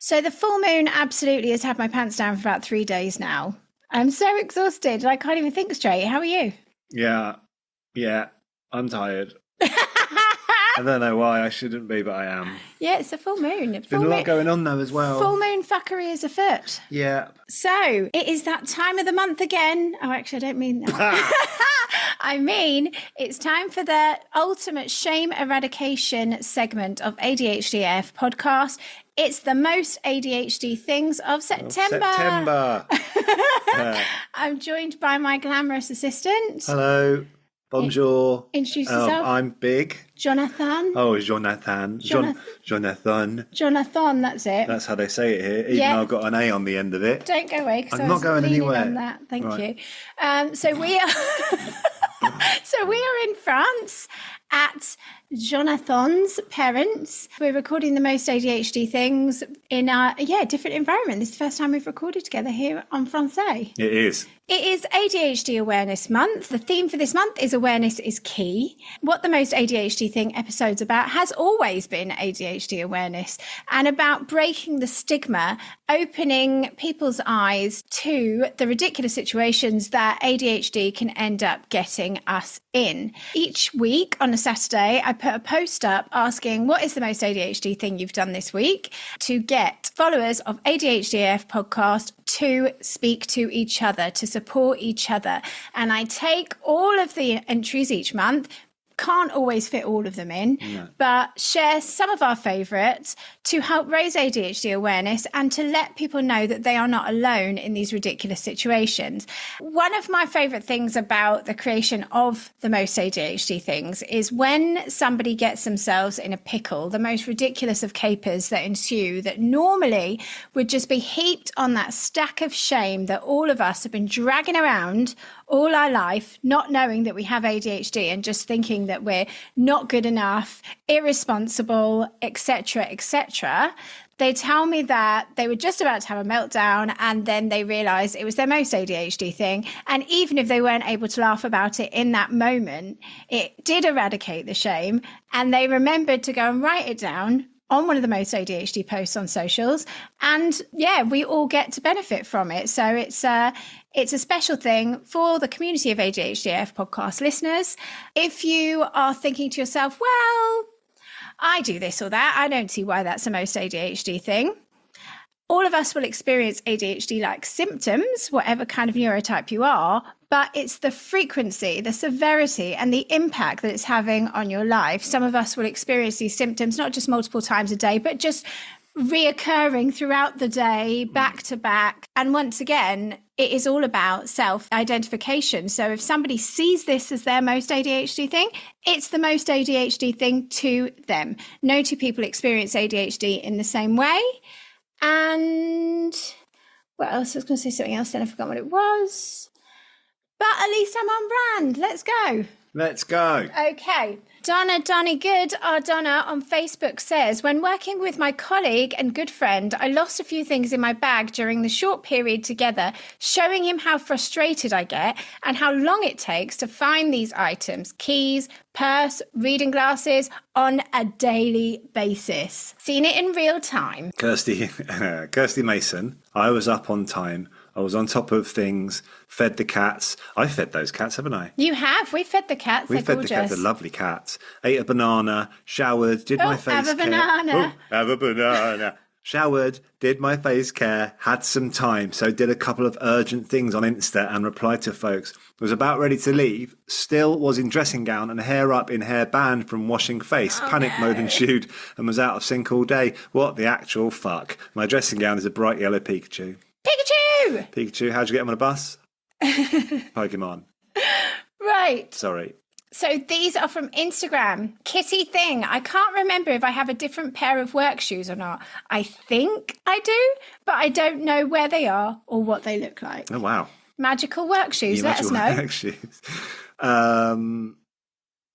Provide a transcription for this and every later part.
So the full moon absolutely has had my pants down for about 3 days now. I'm so exhausted. I can't even think straight. How are you? Yeah, I'm tired. I don't know why I shouldn't be, but I am. Yeah, it's a full moon. Been a lot going on though as well. Full moon fuckery is afoot. Yeah. So it is that time of the month again. Oh, actually, I don't mean that. I mean, it's time for the ultimate shame eradication segment of ADHDF podcast. It's the most ADHD things of September. I'm joined by my glamorous assistant. Hello. Bonjour. Introduce yourself. I'm Big. Jonathan. Oh, Jonathan. Jonathan, that's it. That's how they say it here, even though I've got an A on the end of it. Don't go away, because I'm not going anywhere. On that. Thank you. So we are in France at Jonathan's parents. We're recording the most ADHD things in a different environment. This is the first time we've recorded together here on Francais. It is. It is ADHD Awareness Month. The theme for this month is Awareness is Key. What the most ADHD thing episode's about has always been ADHD awareness and about breaking the stigma, opening people's eyes to the ridiculous situations that ADHD can end up getting us in. Each week on a Saturday, I put a post up asking what is the most ADHD thing you've done this week to get followers of ADHDF podcast to speak to each other, to support each other. And I take all of the entries each month, can't always fit all of them in, but share some of our favourites to help raise ADHD awareness and to let people know that they are not alone in these ridiculous situations. One of my favourite things about the creation of the most ADHD things is when somebody gets themselves in a pickle, the most ridiculous of capers that ensue that normally would just be heaped on that stack of shame that all of us have been dragging around all our life, not knowing that we have ADHD and just thinking that we're not good enough, irresponsible, etc., etc. They tell me that they were just about to have a meltdown and then they realised it was their most ADHD thing. And even if they weren't able to laugh about it in that moment, it did eradicate the shame. And they remembered to go and write it down on one of the most ADHD posts on socials. And we all get to benefit from it. So it's a special thing for the community of ADHDF podcast listeners. If you are thinking to yourself, well, I do this or that, I don't see why that's the most ADHD thing. All of us will experience ADHD-like symptoms, whatever kind of neurotype you are, but it's the frequency, the severity, and the impact that it's having on your life. Some of us will experience these symptoms not just multiple times a day, but just reoccurring throughout the day, back to back. And once again, it is all about self-identification. So if somebody sees this as their most ADHD thing, it's the most ADHD thing to them. No two people experience ADHD in the same way. And what else? I was going to say something else, then I forgot what it was. But at least I'm on brand. Let's go. Let's go. Okay. Donny Good, our Donna on Facebook says, when working with my colleague and good friend, I lost a few things in my bag during the short period together, showing him how frustrated I get and how long it takes to find these items, keys, purse, reading glasses, on a daily basis. Seen it in real time. Kirsty Mason, I was up on time. I was on top of things, fed the cats. I fed those cats, haven't I? You have. We fed the cats. We fed the cats. They're lovely cats. Ate a banana, showered, did my face care. Have a banana. Have a banana. Showered, did my face care, had some time. So did a couple of urgent things on Insta and replied to folks. Was about ready to leave. Still was in dressing gown and hair up in hair banned from washing face. Panic mode ensued and was out of sync all day. What the actual fuck? My dressing gown is a bright yellow Pikachu. Pikachu, how'd you get him on a bus? Pokemon. Right. Sorry. So these are from Instagram. Kitty Thing. I can't remember if I have a different pair of work shoes or not. I think I do, but I don't know where they are or what they look like. Oh, wow. Magical work shoes. Let us know. Work shoes.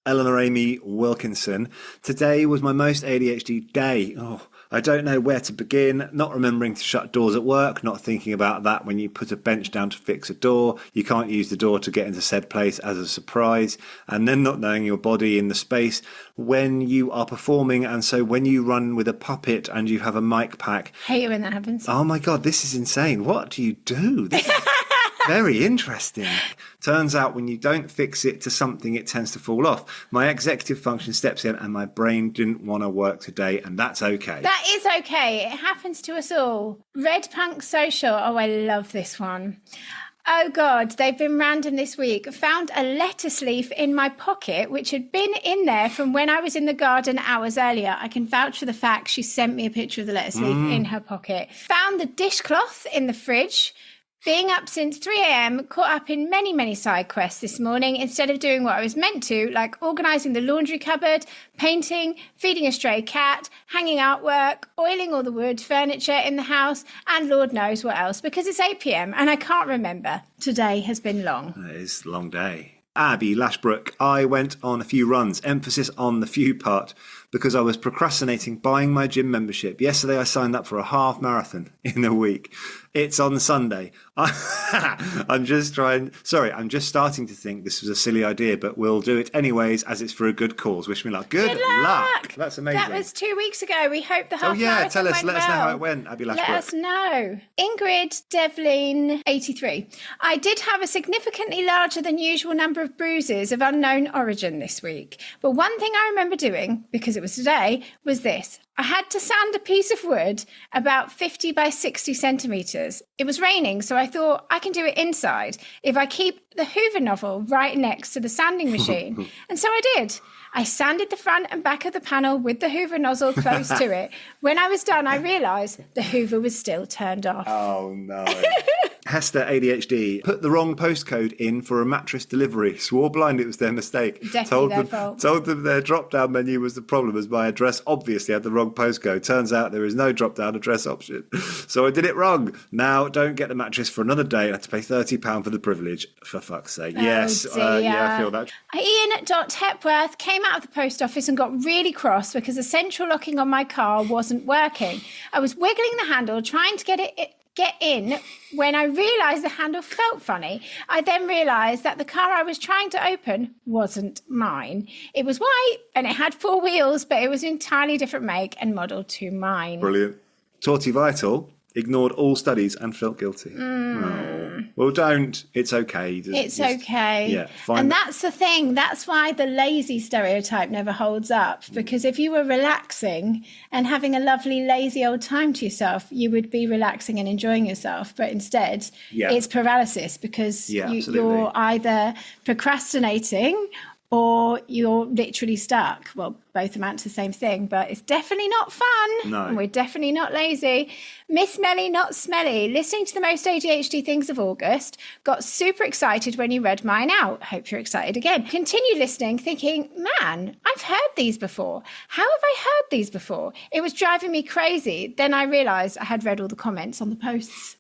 Eleanor Amy Wilkinson. Today was my most ADHD day. Oh, I don't know where to begin, not remembering to shut doors at work, not thinking about that when you put a bench down to fix a door. You can't use the door to get into said place as a surprise, and then not knowing your body in the space when you are performing. And so when you run with a puppet and you have a mic pack. Hate it when that happens. Oh my God, this is insane. What do you do? This is very interesting. Turns out when you don't fix it to something, it tends to fall off. My executive function steps in and my brain didn't want to work today, and that's okay. That is okay. It happens to us all. Red Punk Social. Oh, I love this one. Oh, God, they've been random this week. Found a lettuce leaf in my pocket, which had been in there from when I was in the garden hours earlier. I can vouch for the fact she sent me a picture of the lettuce leaf in her pocket. Found the dishcloth in the fridge. Being up since 3 a.m, caught up in many, many side quests this morning instead of doing what I was meant to, like organising the laundry cupboard, painting, feeding a stray cat, hanging artwork, oiling all the wood furniture in the house, and Lord knows what else, because it's 8 p.m. and I can't remember. Today has been long. It is a long day. Abby Lashbrook, I went on a few runs, emphasis on the few part, because I was procrastinating buying my gym membership. Yesterday I signed up for a half marathon in a week. It's on Sunday. I'm just starting to think this was a silly idea, but we'll do it anyways as it's for a good cause. Wish me luck. Good luck. That's amazing. That was 2 weeks ago. We hope the half marathon tell us. went Let us know how it went, Abby Lashbrook. Let us know. Ingrid Devlin, 83. I did have a significantly larger than usual number of bruises of unknown origin this week. But one thing I remember doing, because it was today, was this. I had to sand a piece of wood about 50 by 60 centimetres. It was raining, so I thought I can do it inside if I keep the Hoover novel right next to the sanding machine. And so I did. I sanded the front and back of the panel with the Hoover nozzle close to it. When I was done, I realised the Hoover was still turned off. Oh, no. Hester, ADHD, put the wrong postcode in for a mattress delivery. Swore blind it was their mistake. Definitely their fault. Told them their drop-down menu was the problem, as my address obviously had the wrong postcode. Turns out there is no drop-down address option. So I did it wrong. Now, don't get the mattress for another day. I have to pay £30 for the privilege. For fuck's sake. Oh, yes, yeah, I feel that. Ian.Hepworth came out of the post office and got really cross because the central locking on my car wasn't working. I was wiggling the handle, trying to get in when I realised the handle felt funny. I then realised that the car I was trying to open wasn't mine. It was white and it had 4 wheels, but it was an entirely different make and model to mine. Brilliant. Torty Vital ignored all studies and felt guilty. Oh. Well, don't. It's okay. It's okay. Yeah, and that's the thing. That's why the lazy stereotype never holds up. Because if you were relaxing and having a lovely, lazy old time to yourself, you would be relaxing and enjoying yourself. But instead, it's paralysis because you're either procrastinating or you're literally stuck. Well, both amount to the same thing, but it's definitely not fun. No. And we're definitely not lazy. Miss Melly, not smelly. Listening to the most ADHD things of August. Got super excited when you read mine out. Hope you're excited again. Continue listening, thinking, man, I've heard these before. How have I heard these before? It was driving me crazy. Then I realised I had read all the comments on the posts.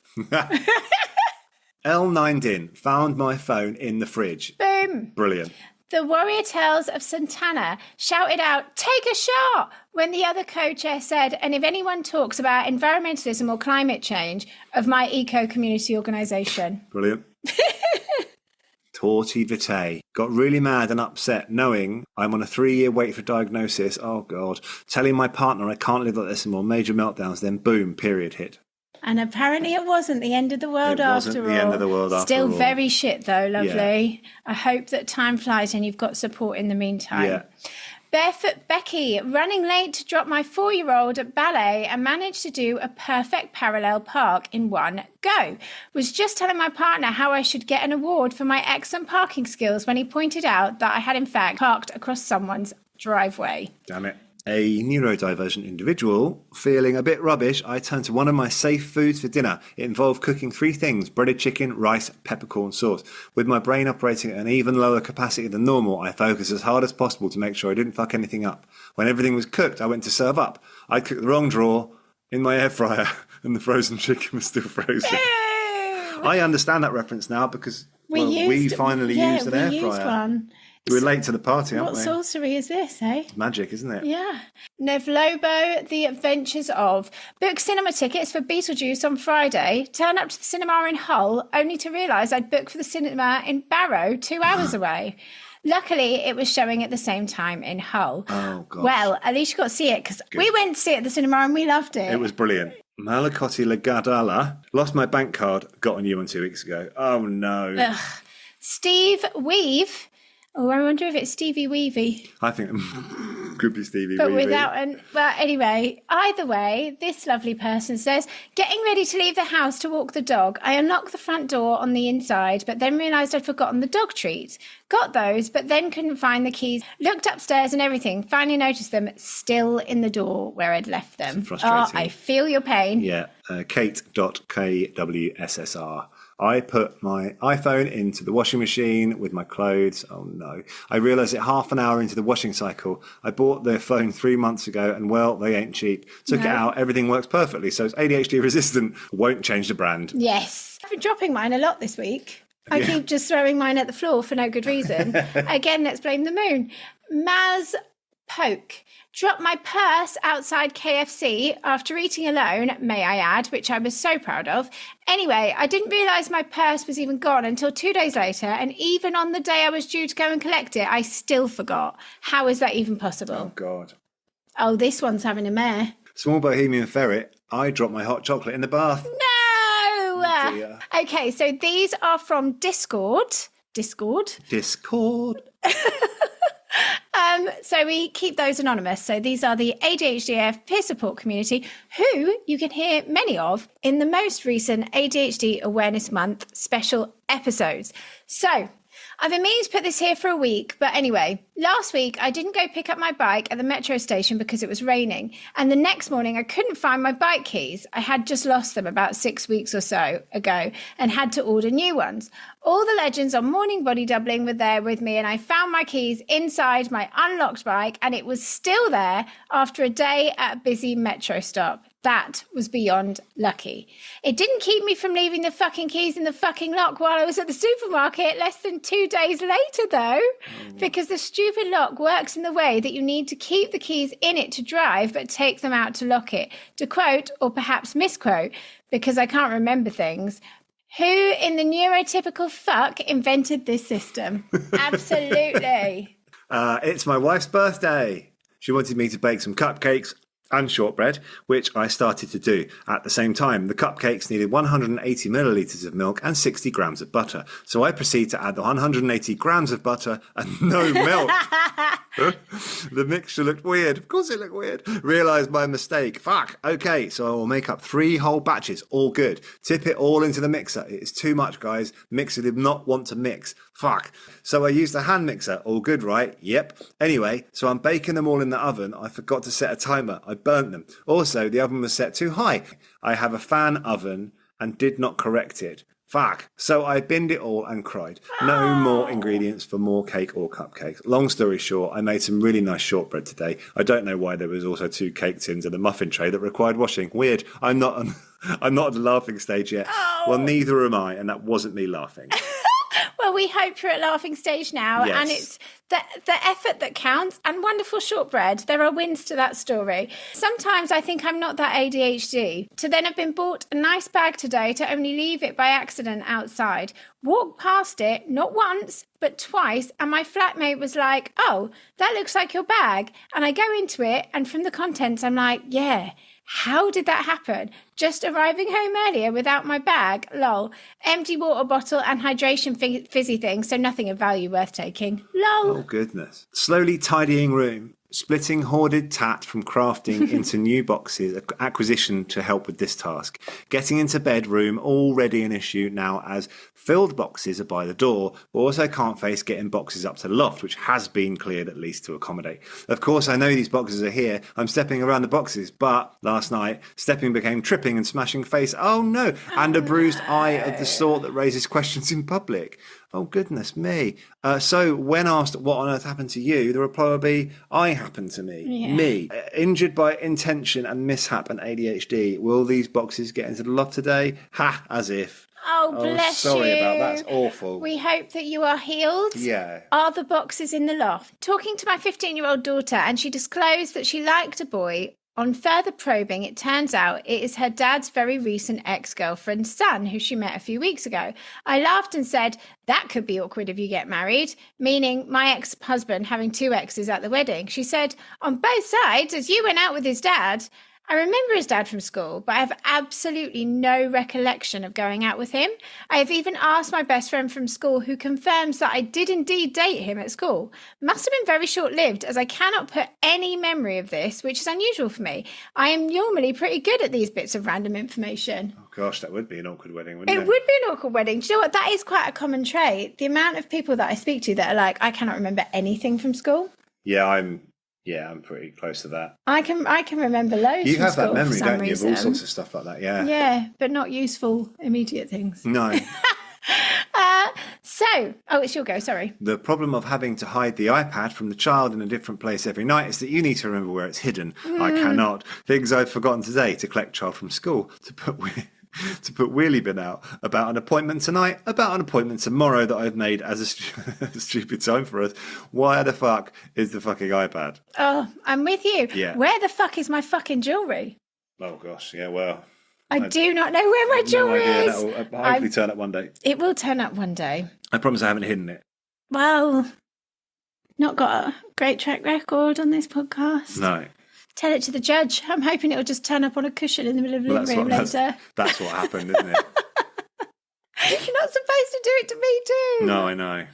L9 Din found my phone in the fridge. Boom. Brilliant. The Warrior Tales of Santana shouted out, take a shot, when the other co-chair said, and if anyone talks about environmentalism or climate change, of my eco-community organisation. Brilliant. Torty Vitae got really mad and upset knowing I'm on a 3-year wait for diagnosis. Oh, God. Telling my partner I can't live like this anymore. Major meltdowns. Then boom, period hit. And apparently it wasn't the end of the world after all. End of the world after Still all. very shit though, lovely. Yeah. I hope that time flies and you've got support in the meantime. Yeah. Barefoot Becky, running late to drop my 4-year-old at ballet and managed to do a perfect parallel park in one go. Was just telling my partner how I should get an award for my excellent parking skills when he pointed out that I had in fact parked across someone's driveway. Damn it. A neurodivergent individual feeling a bit rubbish, I turned to one of my safe foods for dinner. It involved cooking 3 things: breaded chicken, rice, peppercorn sauce. With my brain operating at an even lower capacity than normal, I focused as hard as possible to make sure I didn't fuck anything up. When everything was cooked, I went to serve up. I cooked the wrong drawer in my air fryer and the frozen chicken was still frozen. I understand that reference now because We finally used an air used fryer. one. We're late to the party, aren't What we? sorcery is this, eh? It's magic, isn't it? Yeah. Nev Lobo, The Adventures of. Book cinema tickets for Beetlejuice on Friday. Turn up to the cinema in Hull, only to realise I'd booked for the cinema in Barrow, 2 hours away. Luckily, it was showing at the same time in Hull. Oh, gosh. Well, at least you got to see it, because we went to see it at the cinema and we loved it. It was brilliant. Malakotti Lagadala. Lost my bank card. Got a new one 2 weeks ago. Oh, no. Ugh. Steve Weave. Oh, I wonder if it's Stevie Weavy. I think could be Stevie But Weavy. without well, anyway, either way, this lovely person says, getting ready to leave the house to walk the dog. I unlocked the front door on the inside, but then realised I'd forgotten the dog treats. Got those, but then couldn't find the keys. Looked upstairs and everything. Finally noticed them still in the door where I'd left them. Frustrating. Oh, I feel your pain. Yeah, Kate.kwsr. I put my iPhone into the washing machine with my clothes. Oh no. I realised it half an hour into the washing cycle. I bought the phone 3 months ago and well, they ain't cheap. Took it out, everything works perfectly. So it's ADHD resistant, won't change the brand. Yes. I've been dropping mine a lot this week. I keep just throwing mine at the floor for no good reason. Again, let's blame the moon. Maz Poke. Dropped my purse outside KFC after eating alone, may I add, which I was so proud of. Anyway, I didn't realise my purse was even gone until 2 days later, and even on the day I was due to go and collect it, I still forgot. How is that even possible? Oh, God. Oh, this one's having a mare. Small Bohemian Ferret. I dropped my hot chocolate in the bath. No! Oh, dear. Okay, so these are from Discord. Discord. So we keep those anonymous. So these are the ADHDF peer support community, who you can hear many of in the most recent ADHD Awareness Month special episodes. So I've been meaning to put this here for a week, but anyway, last week I didn't go pick up my bike at the metro station because it was raining, and the next morning I couldn't find my bike keys. I had just lost them about 6 weeks or so ago and had to order new ones. All the legends on morning body doubling were there with me, and I found my keys inside my unlocked bike, and it was still there after a day at a busy metro stop. That was beyond lucky. It didn't keep me from leaving the fucking keys in the fucking lock while I was at the supermarket less than 2 days later, though, because the stupid lock works in the way that you need to keep the keys in it to drive, but take them out to lock it. To quote, or perhaps misquote, because I can't remember things, who in the neurotypical fuck invented this system? Absolutely. It's my wife's birthday. She wanted me to bake some cupcakes and shortbread, which I started to do. At the same time, the cupcakes needed 180 millilitres of milk and 60 grams of butter. So I proceed to add the 180 grams of butter and no milk. The mixture looked weird. Of course it looked weird. Realised my mistake. Fuck. Okay, so I will make up 3 whole batches. All good. Tip it all into the mixer. It is too much, guys. Mixer did not want to mix. Fuck. So I used the hand mixer. All good, right? Yep. Anyway, so I'm baking them all in the oven. I forgot to set a timer. I burnt them. Also, the oven was set too high. I have a fan oven and did not correct it. Fuck. So I binned it all and cried. No more ingredients for more cake or cupcakes. Long story short, I made some really nice shortbread today. I don't know why there was also 2 cake tins and a muffin tray that required washing. Weird. I'm not at the laughing stage yet. Oh. Well, neither am I, and that wasn't me laughing. Well, we hope you're at laughing stage now, Yes. and it's the effort that counts, and wonderful shortbread. There are wins to that story. Sometimes I think I'm not that ADHD, to then have been bought a nice bag today to only leave it by accident outside. Walked past it, not once, but twice, and my flatmate was like, oh, that looks like your bag. And I go into it, and from the contents, I'm like, yeah, how did that happen? Just arriving home earlier without my bag, lol. Empty water bottle and hydration fizzy thing, so nothing of value worth taking, lol. Oh, goodness. Slowly tidying room. Splitting hoarded tat from crafting into new boxes, acquisition to help with this task. Getting into bedroom, already an issue now as filled boxes are by the door, but also can't face getting boxes up to the loft, which has been cleared at least to accommodate. Of course, I know these boxes are here. I'm stepping around the boxes, but last night, stepping became tripping and smashing face. Oh no! And a bruised eye of the sort that raises questions in public. Oh, goodness me. So when asked what on earth happened to you, the reply will be, I happened to me. Yeah. Me. Injured by intention and mishap and ADHD. Will these boxes get into the loft today? Ha, as if. Oh, bless sorry you. about that. That's awful. We hope that you are healed. Yeah. Are the boxes in the loft? Talking to my 15-year-old daughter, and she disclosed that she liked a boy. On further probing, it turns out it is her dad's very recent ex-girlfriend's son, who she met a few weeks ago. I laughed and said, that could be awkward if you get married, meaning my ex-husband having 2 exes at the wedding. She said, on both sides, as you went out with his dad. I remember his dad from school, but I have absolutely no recollection of going out with him. I have even asked my best friend from school, who confirms that I did indeed date him at school. Must have been very short-lived, as I cannot put any memory of this, which is unusual for me. I am normally pretty good at these bits of random information. Oh, gosh, that would be an awkward wedding, wouldn't it? It would be an awkward wedding. Do you know what? That is quite a common trait. The amount of people that I speak to that are like, I cannot remember anything from school. Yeah, I'm pretty close to that. I can remember loads. You from have school that memory, for some don't you, of all reason. sorts of stuff like that, yeah. Yeah, but not useful immediate things. No. It's your go, sorry. The problem of having to hide the iPad from the child in a different place every night is that you need to remember where it's hidden. I cannot. Things I've forgotten today: to collect child from school, to put wheelie bin out, about an appointment tonight, about an appointment tomorrow that I've made as a stupid time for us. Why the fuck is the fucking iPad? Oh, I'm with you. Yeah. Where the fuck is my fucking jewellery? Oh gosh, yeah, well. I do not know where my jewellery is. That'll hopefully turn up one day. It will turn up one day. I promise I haven't hidden it. Well, not got a great track record on this podcast. No. Tell it to the judge. I'm hoping it'll just turn up on a cushion in the middle of the living room later. That's what happened, isn't it? You're not supposed to do it to me too. No, I know.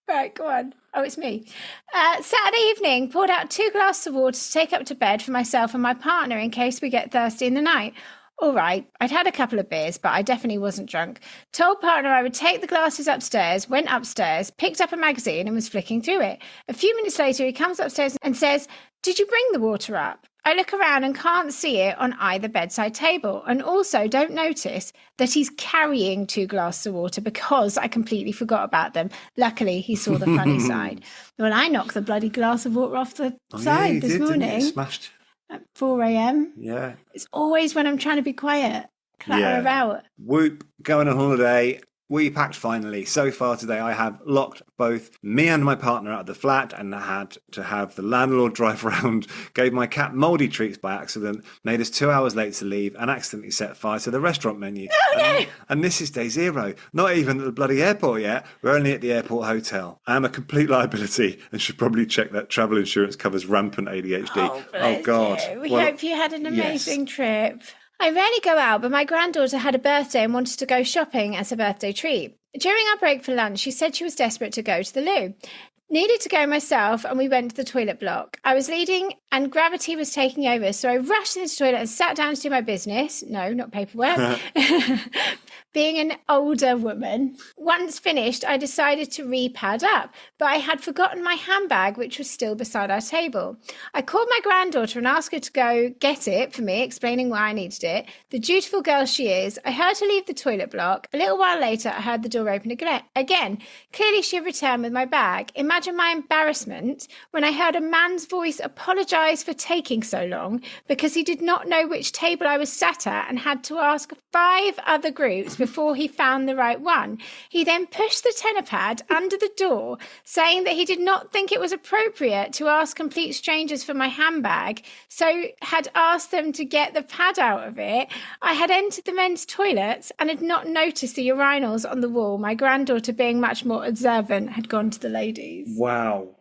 Right, go on. Oh, it's me. Saturday evening, poured out 2 glasses of water to take up to bed for myself and my partner in case we get thirsty in the night. All right, I'd had a couple of beers, but I definitely wasn't drunk. Told partner I would take the glasses upstairs, went upstairs, picked up a magazine and was flicking through it. A few minutes later, he comes upstairs and says, "Did you bring the water up?" I look around and can't see it on either bedside table, and also don't notice that he's carrying 2 glasses of water because I completely forgot about them. Luckily, he saw the funny side. Well, I knocked the bloody glass of water off the side this morning. Didn't you? Smashed. At 4 a.m. Yeah. It's always when I'm trying to be quiet. Clatter about. Whoop, going on holiday. We packed finally. So far today, I have locked both me and my partner out of the flat and had to have the landlord drive around, gave my cat mouldy treats by accident, made us 2 hours late to leave and accidentally set fire to the restaurant menu. Oh, no. And this is day 0. Not even at the bloody airport yet. We're only at the airport hotel. I am a complete liability and should probably check that travel insurance covers rampant ADHD. Oh, God. You. We hope you had an amazing trip. I rarely go out, but my granddaughter had a birthday and wanted to go shopping as a birthday treat. During our break for lunch, she said she was desperate to go to the loo. Needed to go myself, and we went to the toilet block. I was leading, and gravity was taking over, so I rushed into the toilet and sat down to do my business. No, not paperwork. Being an older woman, once finished, I decided to re-pad up, but I had forgotten my handbag, which was still beside our table. I called my granddaughter and asked her to go get it for me, explaining why I needed it. The dutiful girl she is, I heard her leave the toilet block. A little while later, I heard the door open again. Clearly, she had returned with my bag. Imagine my embarrassment when I heard a man's voice apologise for taking so long because he did not know which table I was sat at and had to ask 5 other groups before he found the right one. He then pushed the tenor pad under the door, saying that he did not think it was appropriate to ask complete strangers for my handbag, so had asked them to get the pad out of it. I had entered the men's toilets and had not noticed the urinals on the wall. My granddaughter, being much more observant, had gone to the ladies. Wow.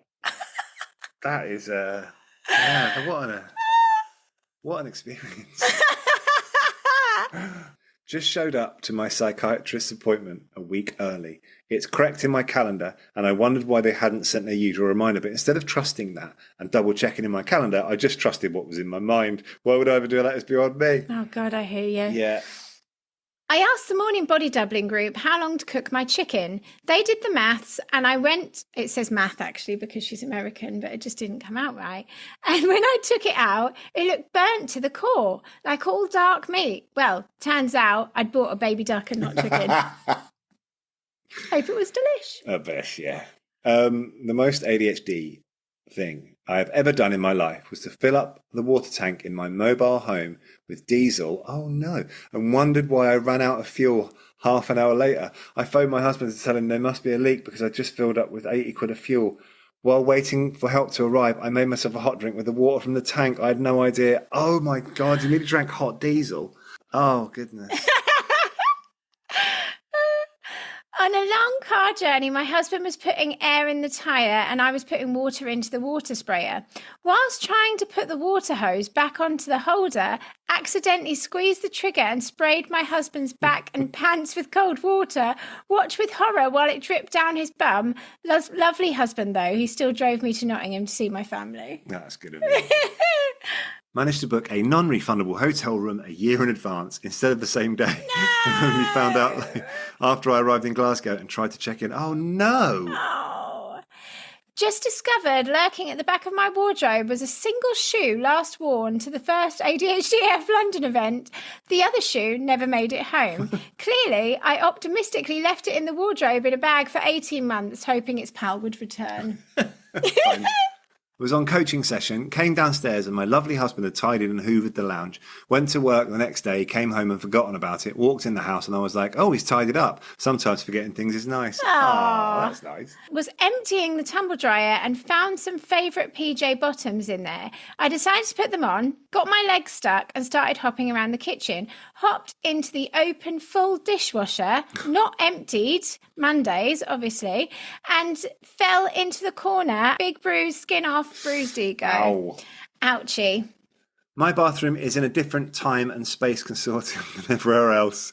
That is what an experience. Just showed up to my psychiatrist's appointment a week early. It's correct in my calendar, and I wondered why they hadn't sent a usual reminder. But instead of trusting that and double checking in my calendar, I just trusted what was in my mind. Why would I ever do that? It's beyond me. Oh God, I hear you. Yeah. I asked the morning body doubling group how long to cook my chicken. They did the maths and I went, it says math actually because she's American, but it just didn't come out right. And when I took it out, it looked burnt to the core, like all dark meat. Well, turns out I'd bought a baby duck and not chicken. Hope it was delish. I bet, yeah. The most ADHD thing I have ever done in my life was to fill up the water tank in my mobile home with diesel, oh no, and wondered why I ran out of fuel half an hour later. I phoned my husband to tell him there must be a leak because I just filled up with 80 quid of fuel. While waiting for help to arrive, I made myself a hot drink with the water from the tank. I had no idea. Oh my God, you nearly drank hot diesel. Oh, goodness. On a long car journey, my husband was putting air in the tyre and I was putting water into the water sprayer. Whilst trying to put the water hose back onto the holder, accidentally squeezed the trigger and sprayed my husband's back and pants with cold water. Watched with horror while it dripped down his bum. Lovely husband, though. He still drove me to Nottingham to see my family. That's good of you. Managed to book a non-refundable hotel room a year in advance instead of the same day. No! And only found out after I arrived in Glasgow and tried to check in. Oh, no. Oh. Just discovered lurking at the back of my wardrobe was a single shoe last worn to the first ADHDF London event. The other shoe never made it home. Clearly, I optimistically left it in the wardrobe in a bag for 18 months, hoping its pal would return. Was on coaching session, came downstairs and my lovely husband had tidied and hoovered the lounge. Went to work the next day, came home and forgotten about it. Walked in the house and I was like, oh, he's tidied up. Sometimes forgetting things is nice. Oh, that's nice. Was emptying the tumble dryer and found some favourite PJ bottoms in there. I decided to put them on, got my legs stuck and started hopping around the kitchen. Hopped into the open full dishwasher, not emptied, Mondays obviously, and fell into the corner. Big bruise, skin off, bruised ego. Ow. Ouchie. My bathroom is in a different time and space consortium than everywhere else.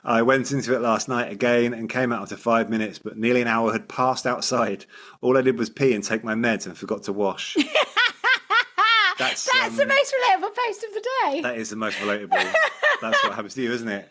I went into it last night again and came out after 5 minutes, but nearly an hour had passed outside. All I did was pee and take my meds and forgot to wash. That's the most relatable post of the day. That is the most relatable. That's what happens to you, isn't it?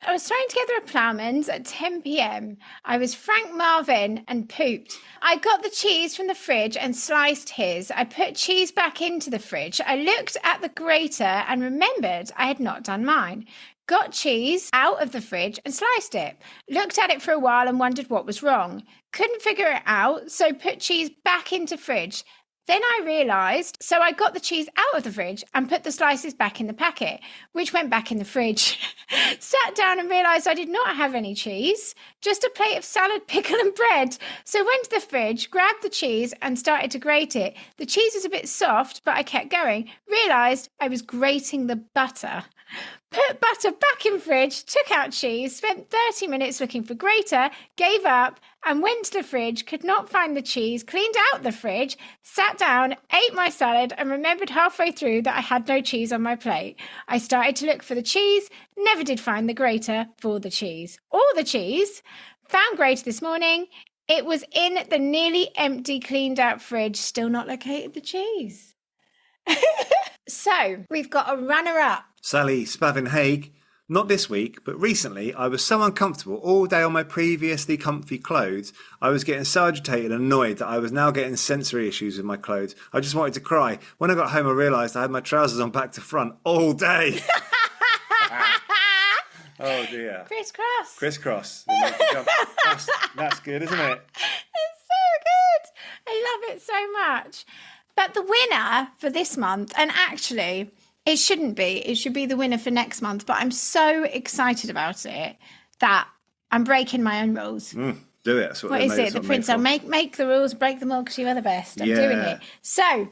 I was throwing together a ploughman's at 10 p.m. I was Frank Marvin and pooped. I got the cheese from the fridge and sliced his. I put cheese back into the fridge. I looked at the grater and remembered I had not done mine. Got cheese out of the fridge and sliced it. Looked at it for a while and wondered what was wrong. Couldn't figure it out, so put cheese back into fridge. Then I realised, so I got the cheese out of the fridge and put the slices back in the packet, which went back in the fridge. Sat down and realised I did not have any cheese, just a plate of salad, pickle and bread. So went to the fridge, grabbed the cheese and started to grate it. The cheese was a bit soft, but I kept going. Realised I was grating the butter. Put butter back in fridge, took out cheese, spent 30 minutes looking for grater, gave up and went to the fridge, could not find the cheese, cleaned out the fridge, sat down, ate my salad and remembered halfway through that I had no cheese on my plate. I started to look for the cheese, never did find the grater for the cheese. Or the cheese. Found grater this morning. It was in the nearly empty, cleaned out fridge, still not located the cheese. So, we've got a runner-up. Sally Spavin-Haig. Not this week, but recently I was so uncomfortable all day on my previously comfy clothes. I was getting so agitated and annoyed that I was now getting sensory issues with my clothes. I just wanted to cry. When I got home, I realised I had my trousers on back to front all day. Oh dear. Crisscross. Crisscross. That's good, isn't it? It's so good. I love it so much. But the winner for this month, and actually, it shouldn't be. It should be the winner for next month. But I'm so excited about it that I'm breaking my own rules. Do it. That's what is it? The prince. I'll make the rules, break them all because you are the best. I'm doing it. So,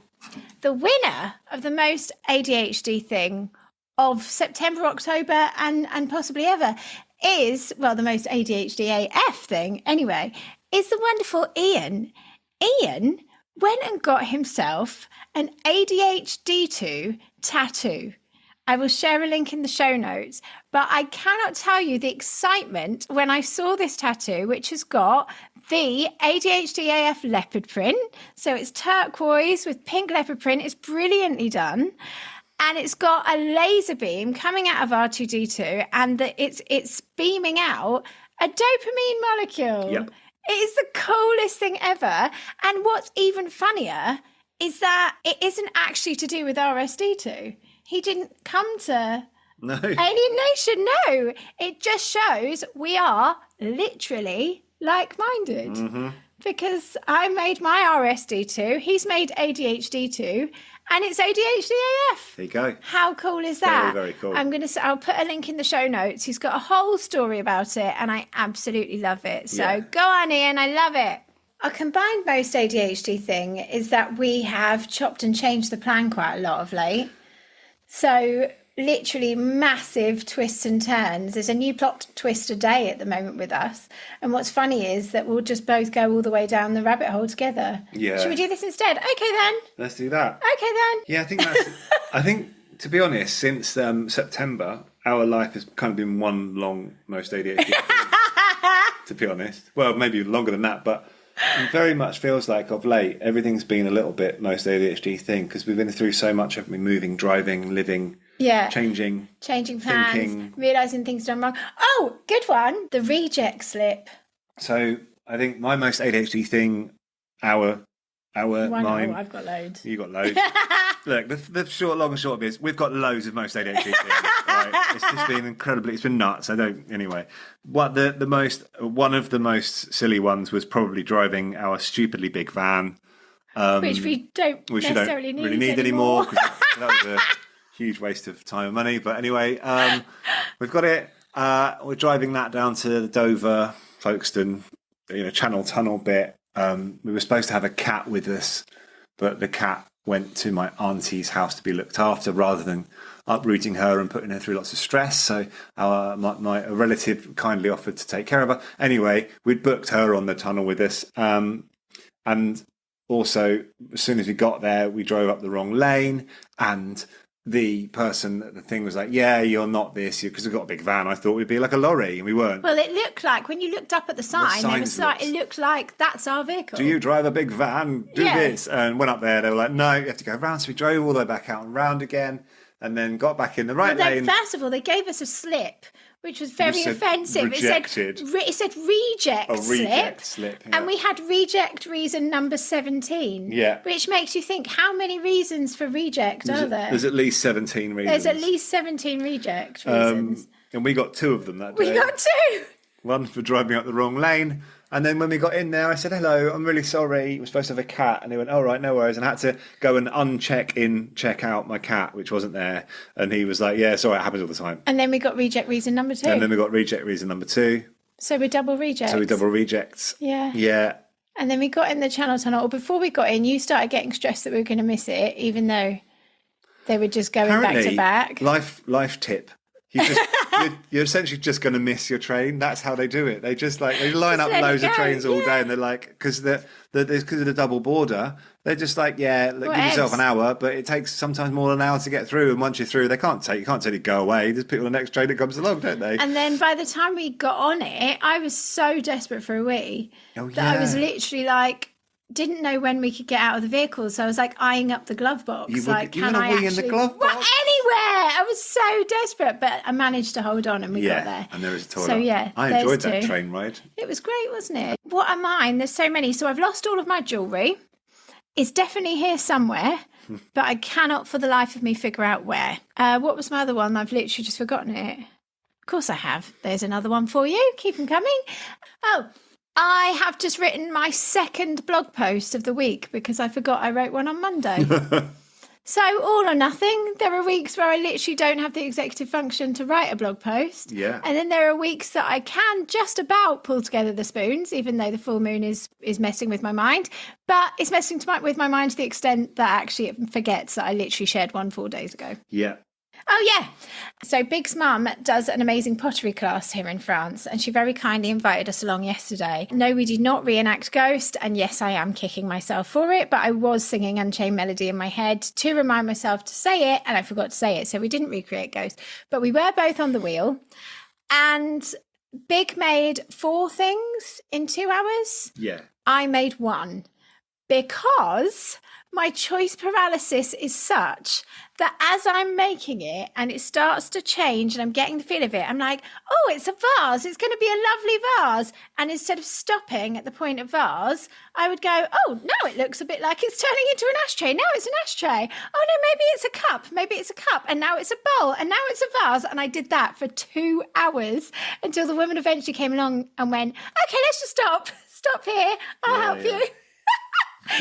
the winner of the most ADHD thing of September, October, and possibly ever is, well, the most ADHD AF thing anyway, is the wonderful Ian. Ian went and got himself an ADHD tattoo. I will share a link in the show notes, but I cannot tell you the excitement when I saw this tattoo, which has got the ADHD AF leopard print. So it's turquoise with pink leopard print. It's brilliantly done. And it's got a laser beam coming out of R2D2 and it's beaming out a dopamine molecule. Yep. It is the coolest thing ever. And what's even funnier is that it isn't actually to do with RSD2. He didn't come to alienation. No, it just shows we are literally like-minded. because I made my RSD2, he's made ADHD2, and it's ADHD AF. There you go. How cool is that? Very, very cool. I'll put a link in the show notes. He's got a whole story about it, and I absolutely love it. So go on, Ian. I love it. Our combined most ADHD thing is that we have chopped and changed the plan quite a lot of late. So literally massive twists and turns. There's a new plot twist a day at the moment with us. And what's funny is that we'll just both go all the way down the rabbit hole together. Yeah. Should we do this instead? Okay, then. Let's do that. Okay, then. Yeah, I think, to be honest, since September, our life has kind of been one long most ADHD thing, to be honest. Well, maybe longer than that, but it very much feels like of late, everything's been a little bit most ADHD thing because we've been through so much, haven't we? Moving, driving, living, changing plans, thinking. realising things done wrong. Oh, good one. The reject slip. So I think my most ADHD thing, mine. I've got loads. You got loads. Look, the long and short of it is we've got loads of most ADHD things. Right? It's just been incredibly. It's been nuts. Anyway. One of the most silly ones was probably driving our stupidly big van, which we don't necessarily need anymore. That was a huge waste of time and money. But anyway, we've got it. We're driving that down to the Dover, Folkestone, Channel Tunnel bit. We were supposed to have a cat with us, but the cat went to my auntie's house to be looked after rather than uprooting her and putting her through lots of stress. So my relative kindly offered to take care of her. Anyway, we'd booked her on the tunnel with us. And also, as soon as we got there, we drove up the wrong lane and the person at the thing was like, yeah, you're not this, because we've got a big van. I thought we'd be like a lorry, and we weren't. Well, it looked like, when you looked up at the sign, it looked like, that's our vehicle. Do you drive a big van? Do this. And went up there, they were like, no, you have to go round. So we drove all the way back out and round again, and then got back in the right lane. First of all, they gave us a slip, which was very offensive. Rejected. It said reject slip. Yeah. And we had reject reason number 17. Yeah. Which makes you think, how many reasons for reject are there? There's at least 17 reasons. There's at least 17 reject reasons. And we got 2 of them that day. We got 2! One for driving up the wrong lane. And then when we got in there, I said, hello, I'm really sorry. We're supposed to have a cat. And he went, all right, no worries. And I had to go and check out my cat, which wasn't there. And he was like, yeah, it's all right, it happens all the time. And then we got reject reason number 2. And then we got reject reason number 2. So we're double rejects. Yeah. Yeah. And then we got in the Channel Tunnel. Or before we got in, you started getting stressed that we were going to miss it, even though they were just going back to back. Life tip. You're essentially just going to miss your train. That's how they do it. They just they line up loads of trains all day, and they're like, because of the double border, they're just like, give yourself an hour, but it takes sometimes more than an hour to get through. And once you're through, you can't tell you to go away. Just pick on the next train that comes along, don't they? And then by the time we got on it, I was so desperate for a wee that I was literally like, didn't know when we could get out of the vehicle, so I was like eyeing up the glove box. You want a wee in the glove box? Anywhere! I was so desperate, but I managed to hold on and we got there. And there is a toilet. So yeah, I enjoyed that train ride. It was great, wasn't it? What are mine? There's so many. So I've lost all of my jewellery. It's definitely here somewhere, but I cannot for the life of me figure out where. What was my other one? I've literally just forgotten it. Of course I have. There's another one for you. Keep them coming. Oh, I have just written my second blog post of the week because I forgot I wrote one on Monday. So all or nothing. There are weeks where I literally don't have the executive function to write a blog post. Yeah. And then there are weeks that I can just about pull together the spoons, even though the full moon is messing with my mind. But it's messing with my mind to the extent that actually it forgets that I literally shared one 4 days ago. Yeah. Oh, yeah. So Big's mum does an amazing pottery class here in France, and she very kindly invited us along yesterday. No, we did not reenact Ghost, and yes, I am kicking myself for it, but I was singing Unchained Melody in my head to remind myself to say it, and I forgot to say it, so we didn't recreate Ghost. But we were both on the wheel, and Big made 4 things in 2 hours. Yeah. I made 1 because my choice paralysis is such that as I'm making it and it starts to change and I'm getting the feel of it, I'm like, oh, it's a vase. It's going to be a lovely vase. And instead of stopping at the point of vase, I would go, oh, now it looks a bit like it's turning into an ashtray. Now it's an ashtray. Oh, no, maybe it's a cup. Maybe it's a cup. And now it's a bowl. And now it's a vase. And I did that for 2 hours until the woman eventually came along and went, okay, let's just stop stop here. I'll help you.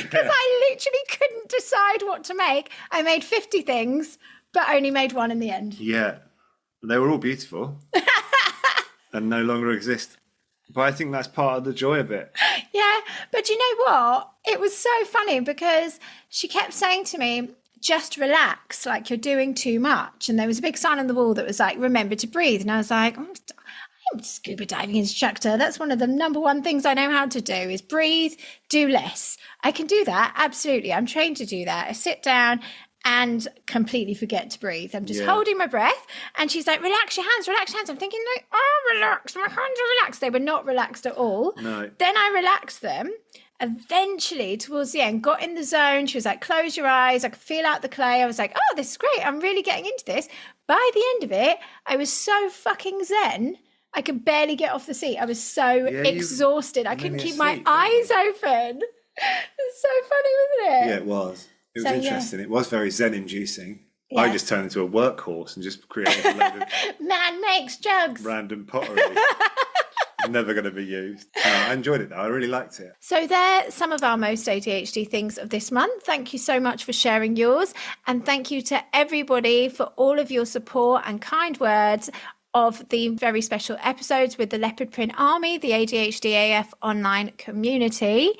Because I literally couldn't decide what to make. I made 50 things, but only made one in the end. Yeah. They were all beautiful and no longer exist. But I think that's part of the joy of it. Yeah, but you know what? It was so funny because she kept saying to me, just relax, like you're doing too much. And there was a big sign on the wall that was like, remember to breathe. And I was like, I'm a scuba diving instructor. That's one of the number one things I know how to do is breathe, do less. I can do that. Absolutely. I'm trained to do that. I sit down and completely forget to breathe. I'm just holding my breath. And she's like, relax your hands, relax your hands. I'm thinking, like, oh, relax. My hands are relaxed. They were not relaxed at all. No. Then I relaxed them. Eventually, towards the end, got in the zone. She was like, close your eyes. I could feel out the clay. I was like, oh, this is great. I'm really getting into this. By the end of it, I was so fucking zen. I could barely get off the seat. I was so exhausted. I couldn't keep my eyes open. It's so funny, wasn't it? Yeah, it was. It was interesting. Yeah. It was very zen-inducing. Yeah. I just turned into a workhorse and just created a load of man makes jugs. Random pottery. Never going to be used. I enjoyed it though. I really liked it. So they're some of our most ADHD things of this month. Thank you so much for sharing yours. And thank you to everybody for all of your support and kind words of the very special episodes with the Leopard Print Army, the ADHD AF online community.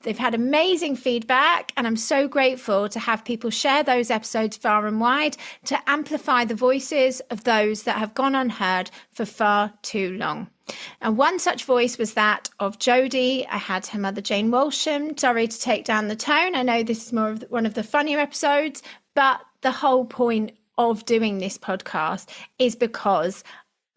They've had amazing feedback, and I'm so grateful to have people share those episodes far and wide to amplify the voices of those that have gone unheard for far too long. And one such voice was that of Jodie. I had her mother, Jane Walsham. Sorry to take down the tone. I know this is more of one of the funnier episodes, but the whole point of doing this podcast is because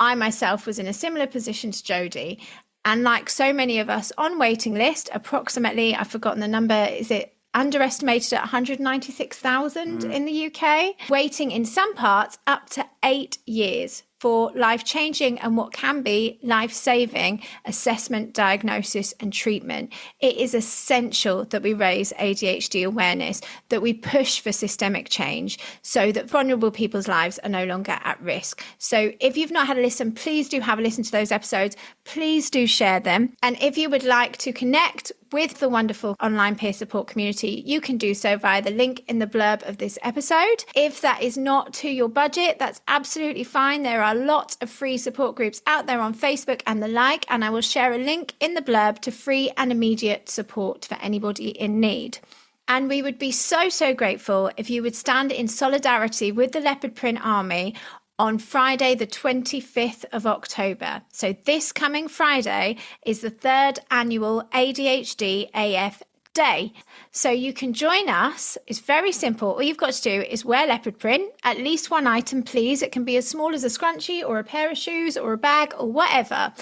I myself was in a similar position to Jodie. And like so many of us on waiting list, approximately, I've forgotten the number, is it underestimated at 196,000 in the UK? Waiting in some parts up to 8 years for life-changing and what can be life-saving assessment, diagnosis and treatment. It is essential that we raise ADHD awareness, that we push for systemic change so that vulnerable people's lives are no longer at risk. So if you've not had a listen, please do have a listen to those episodes. Please do share them. And if you would like to connect with the wonderful online peer support community, you can do so via the link in the blurb of this episode. If that is not to your budget, that's absolutely fine. There are lots of free support groups out there on Facebook and the like, and I will share a link in the blurb to free and immediate support for anybody in need. And we would be so, so grateful if you would stand in solidarity with the Leopard Print Army on Friday, the 25th of October. So this coming Friday is the 3rd annual ADHD AF Day. So you can join us. It's very simple. All you've got to do is wear leopard print, at least one item, please. It can be as small as a scrunchie or a pair of shoes or a bag or whatever.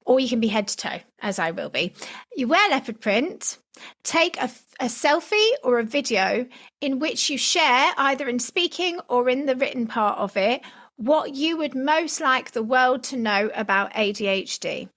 Or you can be head to toe, as I will be. You wear leopard print, take a selfie or a video in which you share, either in speaking or in the written part of it, what you would most like the world to know about ADHD.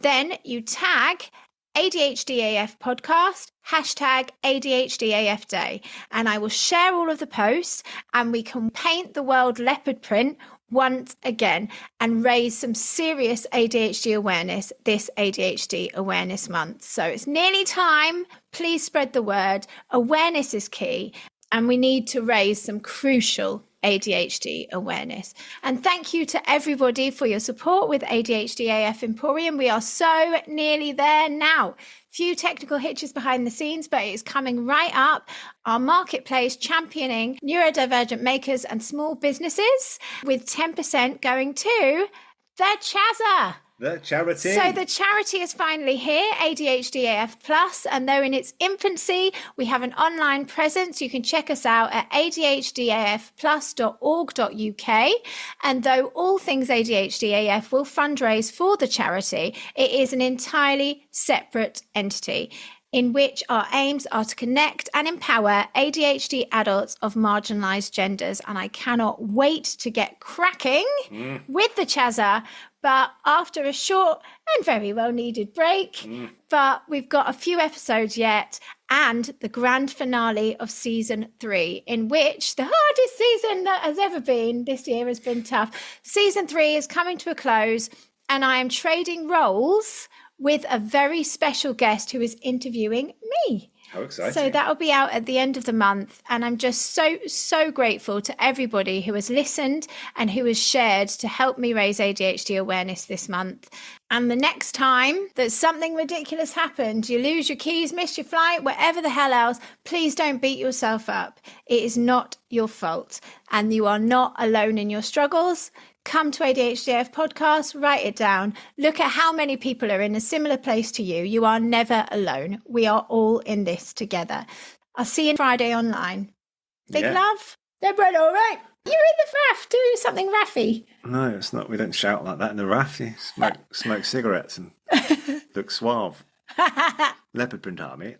Then you tag ADHD AF podcast, hashtag ADHD AF day, and I will share all of the posts and we can paint the world leopard print once again and raise some serious ADHD awareness this ADHD Awareness Month. So it's nearly time. Please spread the word. Awareness is key, and we need to raise some crucial ADHD awareness. And thank you to everybody for your support with ADHD AF Emporium. We are so nearly there now. Few technical hitches behind the scenes, but it is coming right up. Our marketplace championing neurodivergent makers and small businesses, with 10% going to the Chazza. The charity. So the charity is finally here, ADHD AF Plus, and though in its infancy, we have an online presence. You can check us out at adhdafplus.org.uk. And though all things ADHD AF will fundraise for the charity, it is an entirely separate entity in which our aims are to connect and empower ADHD adults of marginalised genders. And I cannot wait to get cracking with the Chazza. But after a short and very well needed break, but we've got a few episodes yet, and the grand finale of season 3, in which the hardest season that has ever been this year has been tough. Season 3 is coming to a close, and I am trading roles with a very special guest who is interviewing me. How exciting. So that'll be out at the end of the month. And I'm just so grateful to everybody who has listened and who has shared to help me raise ADHD awareness this month. And the next time that something ridiculous happened, you lose your keys, miss your flight, whatever the hell else, please don't beat yourself up. It is not your fault. And you are not alone in your struggles. Come to ADHDF podcast, write it down. Look at how many people are in a similar place to you. You are never alone. We are all in this together. I'll see you Friday online. Big love. Deborah, all right? You're in the raff. Do something raffy. No, it's not. We don't shout like that in the raff. You smoke cigarettes and look suave. Leopard print army.